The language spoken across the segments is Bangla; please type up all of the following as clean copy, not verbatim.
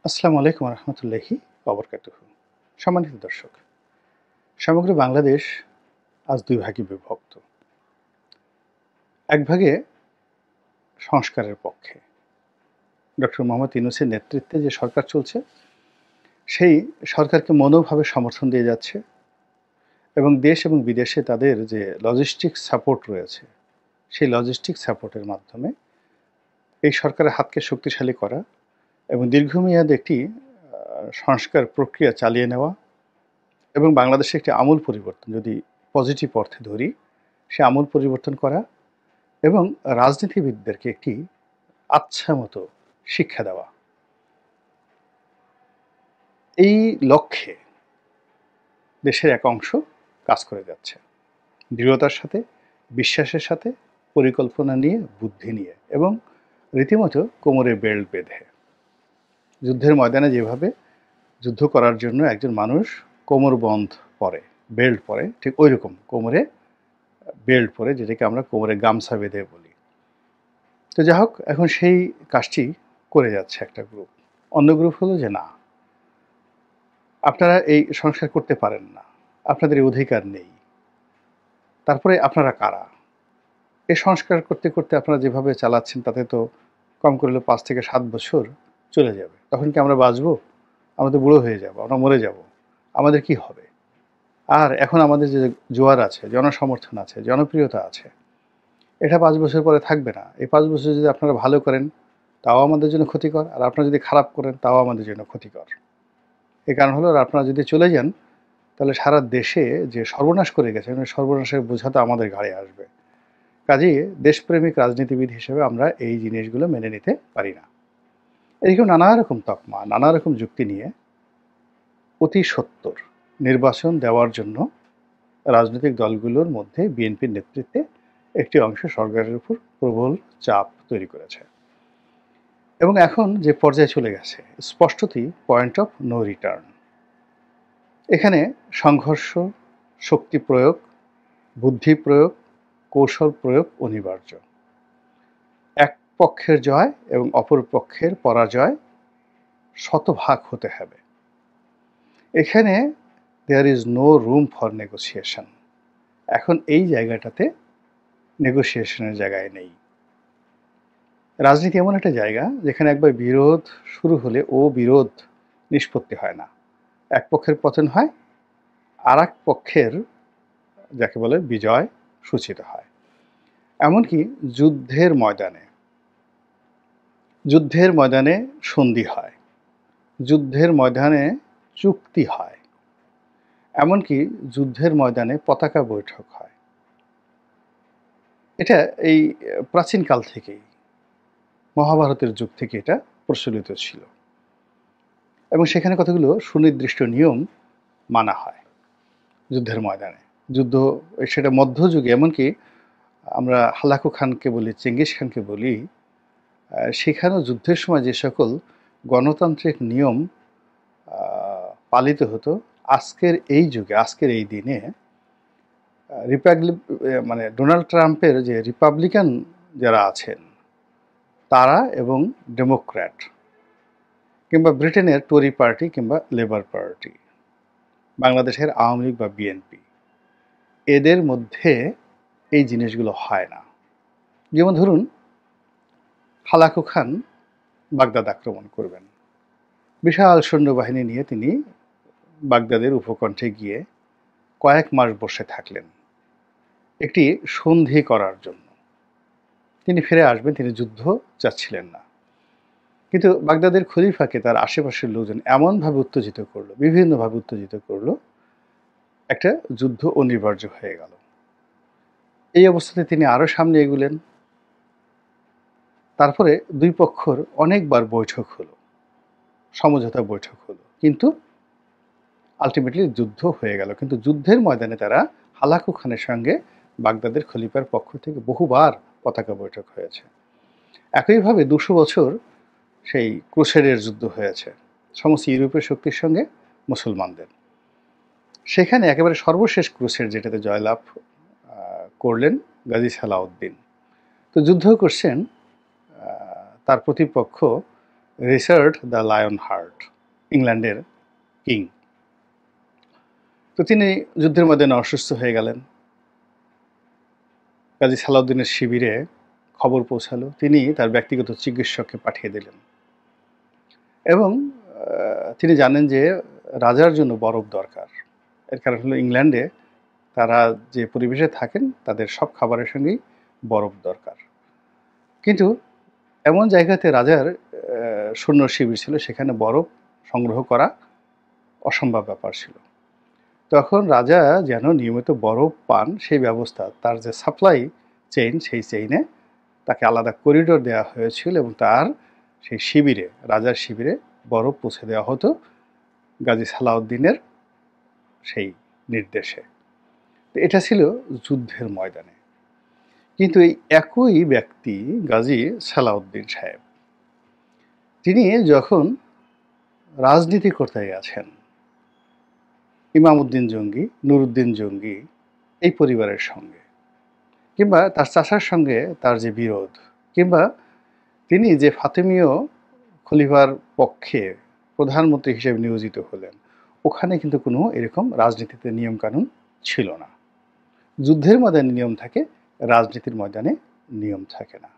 আসসালামু আলাইকুম রহমতুল্লাহি ওবরকাতুহু। সম্মানিত দর্শক, সমগ্র বাংলাদেশ আজ দুই ভাগে বিভক্ত। এক ভাগে সংস্কারের পক্ষে ডক্টর মোহাম্মদ ইউনূসের নেতৃত্বে যে সরকার চলছে, সেই সরকারকে মনোভাবে সমর্থন দিয়ে যাচ্ছে এবং দেশ এবং বিদেশে তাদের যে লজিস্টিক সাপোর্ট রয়েছে, সেই লজিস্টিক সাপোর্টের মাধ্যমে এই সরকারের হাতকে শক্তিশালী করা এবং দীর্ঘমেয়াদী একটি সংস্কার প্রক্রিয়া চালিয়ে নেওয়া এবং বাংলাদেশে একটি আমূল পরিবর্তন, যদি পজিটিভ অর্থে ধরি, সে আমূল পরিবর্তন করা এবং রাজনীতিবিদদেরকে একটি আচ্ছা মতো শিক্ষা দেওয়া। এই লক্ষ্যে দেশের এক অংশ কাজ করে যাচ্ছে দৃঢ়তার সাথে, বিশ্বাসের সাথে, পরিকল্পনা নিয়ে, বুদ্ধি নিয়ে এবং রীতিমতো কোমরে বেল্ট বেঁধে। যুদ্ধের ময়দানে যেভাবে যুদ্ধ করার জন্য একজন মানুষ কোমরবন্ধ পরে, বেল্ট পরে, ঠিক ওই রকম কোমরে বেল্ট পরে, যেটাকে আমরা কোমরে গামছা বেঁধে বলি। তো যাই হোক, এখন সেই কাজটি করে যাচ্ছে একটা গ্রুপ। অন্য গ্রুপ হলো যে না, আপনারা এই সংস্কার করতে পারেন না, আপনাদের এই অধিকার নেই। তারপরে আপনারা কারা? এই সংস্কার করতে করতে আপনারা যেভাবে চালাচ্ছেন তাতে তো কম করলে 5 থেকে 7 বছর চলে যাবে। তখন কি আমরা বাঁচবো? আমরা তো বুড়ো হয়ে যাব, আমরা মরে যাব। আমাদের কি হবে? আর এখন আমাদের যে জোয়ার আছে, জনসমর্থন আছে, জনপ্রিয়তা আছে, এটা 5 বছর পরে থাকবে না। এই 5 বছর যদি আপনারা ভালো করেন, তাও আমাদের জন্য ক্ষতিকর, আর আপনারা যদি খারাপ করেন তাও আমাদের জন্য ক্ষতিকর। এই কারণ হলো, আপনারা যদি চলে যান তাহলে সারা দেশে যে সর্বনাশ করে গেছেন, ওই সর্বনাশের বোঝা তো আমাদের ঘাড়ে আসবে। কাজেই দেশপ্রেমিক রাজনীতিবিদ হিসেবে আমরা এই জিনিসগুলো মেনে নিতে পারি না। এরকম নানা রকম তকমা, নানা রকম যুক্তি নিয়ে অতি সত্বর নির্বাচন দেওয়ার জন্য রাজনৈতিক দলগুলোর মধ্যে বিএনপির নেতৃত্বে একটি অংশ সরকারের উপর প্রবল চাপ তৈরি করেছে এবং এখন যে পর্যায়ে চলে গেছে, স্পষ্টতই পয়েন্ট অফ নো রিটার্ন। এখানে সংঘর্ষ, শক্তি প্রয়োগ, বুদ্ধি প্রয়োগ, কৌশল প্রয়োগ অনিবার্য। এক পক্ষের জয় এবং অপর পক্ষের পরাজয় শতভাগ হতে হবে। এখানে there is no room for negotiation. এখন এই জায়গাটাতে নেগোসিয়েশনের জায়গায় নেই। রাজনীতি এমন একটা জায়গা যেখানে একবার বিরোধ শুরু হলে ও বিরোধ নিষ্পত্তি হয় না। এক পক্ষের পতন হয়, আর এক পক্ষের, যাকে বলে, বিজয় সূচিত হয়। এমনকি যুদ্ধের ময়দানে সন্ধি হয়, যুদ্ধের ময়দানে চুক্তি হয়, এমনকি যুদ্ধের ময়দানে পতাকা বৈঠক হয়। এটা এই প্রাচীনকাল থেকেই, মহাভারতের যুগ থেকে এটা প্রচলিত ছিল এবং সেখানে কতগুলো সুনির্দিষ্ট নিয়ম মানা হয় যুদ্ধের ময়দানে। যুদ্ধ, সেটা মধ্যযুগে, এমনকি আমরা হালাকু খানকে বলি, চেঙ্গিস খানকে বলি, সেখানেও যুদ্ধের সময় যে সকল গণতান্ত্রিক নিয়ম পালিত হতো, আজকের এই যুগে, আজকের এই দিনে মানে ডোনাল্ড ট্রাম্পের যে রিপাবলিকান যারা আছেন তারা এবং ডেমোক্র্যাট, কিংবা ব্রিটেনের টরি পার্টি কিংবা লেবার পার্টি, বাংলাদেশের আওয়ামী লীগ বা বিএনপি, এদের মধ্যে এই জিনিসগুলো হয় না। যেমন ধরুন, হালাকু খান বাগদাদ আক্রমণ করবেন, বিশাল সৈন্যবাহিনী নিয়ে তিনি বাগদাদের উপকণ্ঠে গিয়ে কয়েক মাস বসে থাকলেন একটি সন্ধি করার জন্য। তিনি ফিরে আসবেন, তিনি যুদ্ধ চাচ্ছিলেন না। কিন্তু বাগদাদের খলিফাকে তার আশেপাশের লোকজন এমনভাবে উত্তেজিত করলো, বিভিন্নভাবে উত্তেজিত করলো, একটা যুদ্ধ অনিবার্য হয়ে গেল। এই অবস্থাতে তিনি আরও সামনে এগুলেন। তারপরে দুই পক্ষর অনেকবার বৈঠক হলো, সমঝোতা বৈঠক হলো, কিন্তু আলটিমেটলি যুদ্ধ হয়ে গেল। কিন্তু যুদ্ধের ময়দানে তারা হালাকু খানের সঙ্গে বাগদাদের খলিফার পক্ষ থেকে বহুবার পতাকা বৈঠক হয়েছে। একইভাবে 200 বছর সেই ক্রুসেডের যুদ্ধ হয়েছে সমস্ত ইউরোপীয় শক্তির সঙ্গে মুসলমানদের। সেখানে একেবারে সর্বশেষ ক্রুসেড, যেটাতে জয়লাভ করলেন গাজী সালাউদ্দিন। তো যুদ্ধ করছেন তার প্রতিপক্ষ রিচার্ড দ্য লায়ন হার্ট, ইংল্যান্ডের কিং। তো তিনি যুদ্ধের ময়দানে অসুস্থ হয়ে গেলেন। কাজী সালাউদ্দিনের শিবিরে খবর পৌঁছালো, তিনি তার ব্যক্তিগত চিকিৎসককে পাঠিয়ে দিলেন এবং তিনি জানেন যে রাজার জন্য বরফ দরকার। এর কারণ হলো ইংল্যান্ডে তারা যে পরিবেশে থাকেন তাদের সব খাবারের সঙ্গেই বরফ দরকার। কিন্তু এমন জায়গাতে রাজার সৈন্য শিবির ছিল, সেখানে বরফ সংগ্রহ করা অসম্ভব ব্যাপার ছিল। তখন রাজা যেন নিয়মিত বরফ পান সেই ব্যবস্থা, তার যে সাপ্লাই চেইন, সেই চেইনে তাকে আলাদা করিডোর দেওয়া হয়েছিল এবং তার সেই শিবিরে, রাজার শিবিরে বরফ পৌঁছে দেওয়া হতো গাজী সালাউদ্দিনের সেই নির্দেশে। এটা ছিল যুদ্ধের ময়দানে। কিন্তু এই একই ব্যক্তি গাজী সালাউদ্দিন সাহেব, তিনি যখন রাজনীতি করতে গেছেন, ইমামউদ্দিন জঙ্গি, নুরউদ্দিন জঙ্গি এই পরিবারের সঙ্গে, কিংবা তার চাচার সঙ্গে তার যে বিরোধ, কিংবা তিনি যে ফাতেমীয় খলিফার পক্ষে প্রধানমন্ত্রী হিসেবে নিয়োজিত হলেন, ওখানে কিন্তু কোনো এরকম রাজনীতিতে নিয়মকানুন ছিল না। যুদ্ধের ময়দানে নিয়ম থাকে, রাজনীতির ময়দানে নিয়ম থাকে না।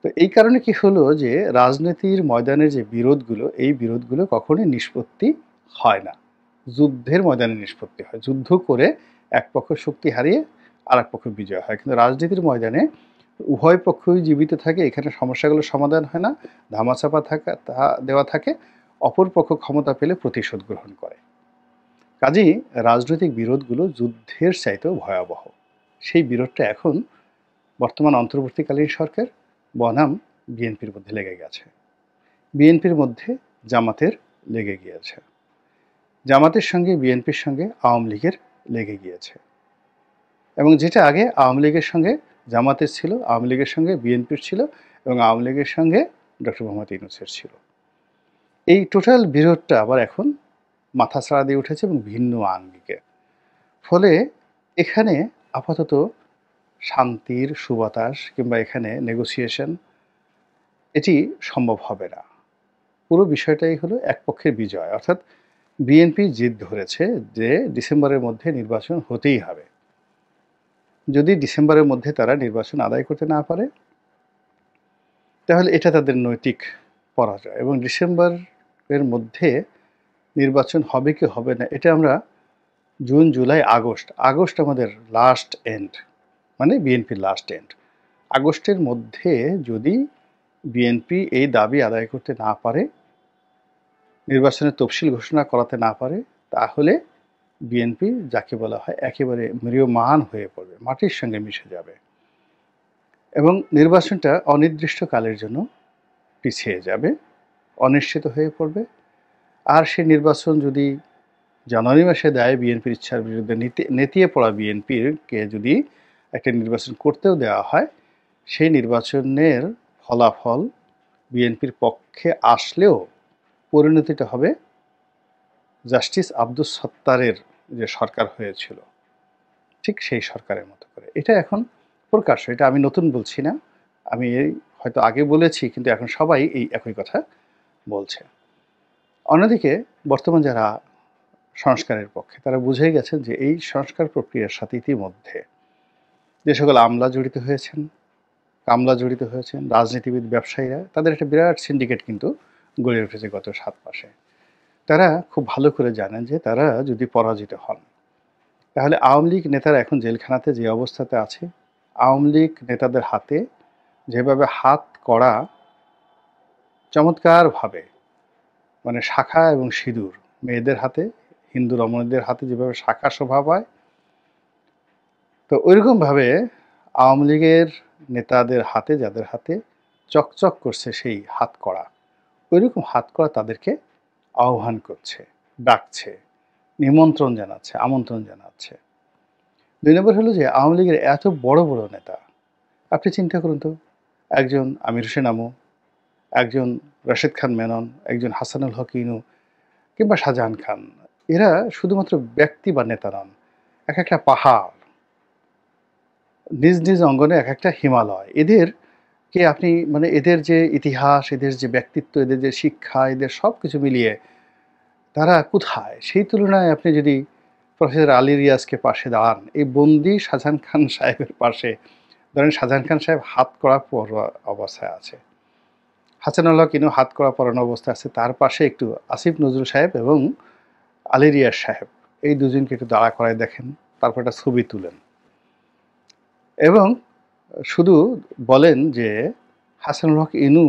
তো এই কারণে কি হলো যে রাজনীতির ময়দানের যে বিরোধগুলো, এই বিরোধগুলো কখনোই নিষ্পত্তি হয় না, যুদ্ধের ময়দানে নিষ্পত্তি হয়। যুদ্ধ করে এক পক্ষ শক্তি হারিয়ে আর এক পক্ষ বিজয় হয়। কিন্তু রাজনীতির ময়দানে উভয় পক্ষই জীবিত থাকে, এখানে সমস্যাগুলো সমাধান হয় না, ধামাচাপা দেওয়া থাকে, অপর পক্ষ ক্ষমতা পেলে প্রতিশোধ গ্রহণ করে। কাজেই রাজনৈতিক বিরোধগুলো যুদ্ধের চাইতেও ভয়াবহ। সেই বিরোধটা এখন বর্তমান অন্তর্বর্তীকালীন সরকার বনাম বিএনপির মধ্যে লেগে গেছে। বিএনপির মধ্যে জামাতের লেগে গিয়েছে, জামাতের সঙ্গে বিএনপির সঙ্গে আওয়ামী লীগের লেগে গিয়েছে। এবং যেটা আগে আওয়ামী লীগের সঙ্গে জামাতের ছিল, আওয়ামী লীগের সঙ্গে বিএনপির ছিল এবং আওয়ামী লীগের সঙ্গে ডক্টর মোহাম্মদ ইউনূসের ছিল, এই টোটাল বিরোধটা আবার এখন মাথাছাড়া দিয়ে উঠেছে এবং ভিন্ন আঙ্গিকে। ফলে এখানে আপাতত শান্তির সুবাতাস কিংবা এখানে নেগোসিয়েশন এটি সম্ভব হবে না। পুরো বিষয়টাই হলো এক পক্ষের বিজয়, অর্থাৎ বিএনপি জিদ ধরেছে যে ডিসেম্বরের মধ্যে নির্বাচন হতেই হবে। যদি ডিসেম্বরের মধ্যে তারা নির্বাচন আদায় করতে না পারে, তাহলে এটা তাদের নৈতিক পরাজয়। এবং ডিসেম্বরের মধ্যে নির্বাচন হবে কি হবে না, এটা আমরা জুন, জুলাই, আগস্ট আমাদের লাস্ট এন্ড, মানে বিএনপির লাস্ট এন্ড। আগস্টের মধ্যে যদি বিএনপি এই দাবি আদায় করতে না পারে, নির্বাচনের তফসিল ঘোষণা করাতে না পারে, তাহলে বিএনপি যাকে বলা হয় একেবারে ম্রিয়মাণ হয়ে পড়বে, মাটির সঙ্গে মিশে যাবে এবং নির্বাচনটা অনির্দিষ্টকালের জন্য পিছিয়ে যাবে, অনিশ্চিত হয়ে পড়বে। আর সেই নির্বাচন যদি জানুয়ারি মাসে দেয়, বিএনপির ইচ্ছার বিরুদ্ধে নেতিয়ে পড়া বিএনপিকে যদি একটা নির্বাচন করতেও দেওয়া হয়, সেই নির্বাচনের ফলাফল বিএনপির পক্ষে আসলেও পরিণতিটা হবে জাস্টিস আব্দুস সত্তারের যে সরকার হয়েছিল, ঠিক সেই সরকারের মতো করে। এটা এখন প্রকাশ্য, এটা আমি নতুন বলছি না, আমি হয়তো আগে বলেছি, কিন্তু এখন সবাই এই একই কথা বলছে। অন্যদিকে বর্তমান যারা সংস্কারের পক্ষে, তারা বুঝে গেছেন যে এই সংস্কার প্রক্রিয়ার সাথে ইতিমধ্যে যে সকল আমলা জড়িত হয়েছেন, কামলা জড়িত হয়েছেন, রাজনীতিবিদ, ব্যবসায়ীরা, তাদের একটা বিরাট সিন্ডিকেট কিন্তু গড়ে উঠেছে গত 7 মাসে। তারা খুব ভালো করে জানেন যে তারা যদি পরাজিত হন, তাহলে আওয়ামী লীগ নেতারা এখন জেলখানাতে যে অবস্থাতে আছে, আওয়ামী লীগ নেতাদের হাতে যেভাবে হাত কড়া চমৎকারভাবে, মানে শাখা এবং সিঁদুর, মেয়েদের হাতে, হিন্দু রমণীদের হাতে যেভাবে শাখা শোভা পায়, তো ওইরকমভাবে আওয়ামী লীগের নেতাদের হাতে, যাদের হাতে চকচক করছে সেই হাত কড়া, ওইরকম হাত কড়া তাদেরকে আহ্বান করছে, ডাকছে, নিমন্ত্রণ জানাচ্ছে, আমন্ত্রণ জানাচ্ছে। 2 নম্বর হলো যে আওয়ামী লীগের এত বড় বড় নেতা, আপনি চিন্তা করুন তো, একজন আমির হোসেন আমু, একজন রাশেদ খান মেনন, একজন হাসানুল হক ইনু কিংবা শাহজাহান খান, এরা শুধুমাত্র ব্যক্তি বা নেতা নন, এক একটা পাহাড়, নিজ নিজ অঙ্গনে এক একটা হিমালয়। এদের কে আপনি মানে এদের যে ইতিহাস, এদের যে ব্যক্তিত্ব, এদের যে শিক্ষা, এদের সবকিছু মিলিয়ে তারা কোথায়? সেই তুলনায় আপনি যদি প্রফেসর আলী রিয়াজকে পাশে দাঁড়ান, এই বন্দি শাহজাহান খান সাহেবের পাশে ধরেন শাহজাহান খান সাহেব হাতকড়া পরা অবস্থায় আছে। হাসানুল হক ইনু হাতকড়া পরানো অবস্থায় আছে। তার পাশে একটু আসিফ নজরুল সাহেব এবং আলী রিয়াজ সাহেব, এই দুজনকে একটু দাঁড়া করায় দেখেন, তারপর একটা ছবি তুলেন এবং শুধু বলেন যে হাসানুল হক ইনু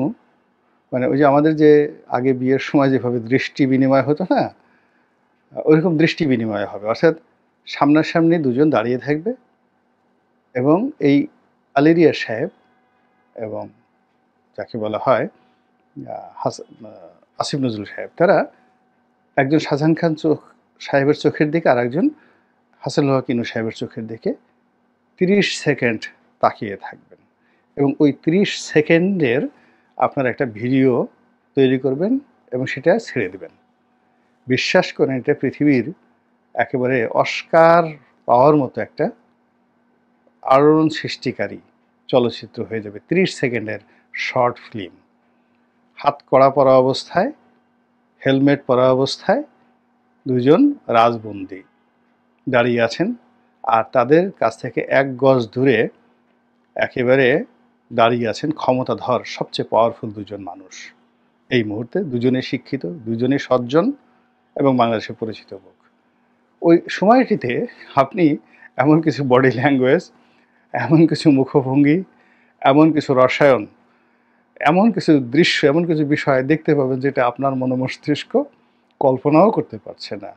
মানে ওই যে আমাদের যে আগে বিয়ের সময় যেভাবে দৃষ্টি বিনিময় হতো না, ওইরকম দৃষ্টি বিনিময় হবে। অর্থাৎ সামনাসামনি দুজন দাঁড়িয়ে থাকবে এবং এই আলী রিয়াজ সাহেব এবং যাকে বলা হয় আসিফ নজরুল সাহেব, তারা একজন শাহজাহান খান সাহেবের চোখের দিকে আর একজন হাসানুল হক ইনু সাহেবের চোখের দিকে 30 সেকেন্ড তাকিয়ে থাকবেন এবং ওই 30 সেকেন্ডের আপনারা একটা ভিডিও তৈরি করবেন এবং সেটা ছেড়ে দেবেন। বিশ্বাস করেন এটা পৃথিবীর একেবারে অস্কার পাওয়ার মতো একটা আলোড়ন সৃষ্টিকারী চলচ্চিত্র হয়ে যাবে। 30 সেকেন্ডের শর্ট ফিল্ম। হাত কড়া পরা অবস্থায়, হেলমেট পরা অবস্থায় দুজন রাজবন্দী দাঁড়িয়ে আছেন আর তাদের কাছ থেকে 1 গজ দূরে একেবারে দাঁড়িয়ে আছেন ক্ষমতাধর সবচেয়ে পাওয়ারফুল দুজন মানুষ। এই মুহূর্তে দুজনে শিক্ষিত, দুজনে সজ্জন এবং বাংলাদেশে পরিচিত মুখ। ওই সময়টিতে আপনি এমন কিছু বডি ল্যাঙ্গুয়েজ, এমন কিছু মুখভঙ্গি, এমন কিছু রসায়ন, এমন কিছু দৃশ্য, এমন কিছু বিষয় দেখতে পাবেন যেটা আপনার মস্তিষ্ক কল্পনাও করতে পারছে না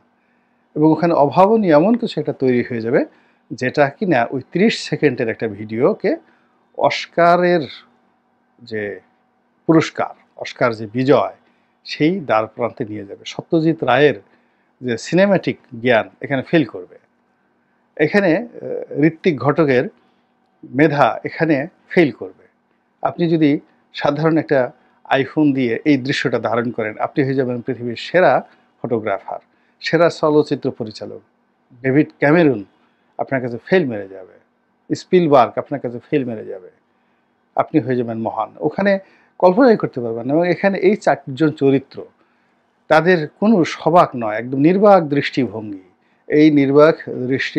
এবং ওখানে অভাবনীয় এমন কিছু একটা তৈরি হয়ে যাবে যেটা কিনা ওই 30 সেকেন্ডের একটা ভিডিওকে অস্কারের যে পুরস্কার, অস্কার যে বিজয়, সেই দ্বার প্রান্তে নিয়ে যাবে। সত্যজিৎ রায়ের যে সিনেম্যাটিক জ্ঞান এখানে ফেল করবে। এখানে ঋত্বিক ঘটকের মেধা এখানে ফেল করবে। আপনি যদি সাধারণ একটা আইফোন দিয়ে এই দৃশ্যটা ধারণ করেন, আপনি হয়ে যাবেন পৃথিবীর সেরা ফটোগ্রাফার, সেরা চলচ্চিত্র পরিচালক। ডেভিড ক্যামেরুন আপনার কাছে ফেল মেরে যাবে, স্পিলবার্গ আপনার কাছে ফেল মেরে যাবে, আপনি হয়ে যাবেন মহান। ওখানে কল্পনাই করতে পারবেন না। এবং এখানে এই 4 জন চরিত্র, তাদের কোনো সবাক নয়, একদম নির্বাক দৃষ্টিভঙ্গি। এই নির্বাক দৃষ্টি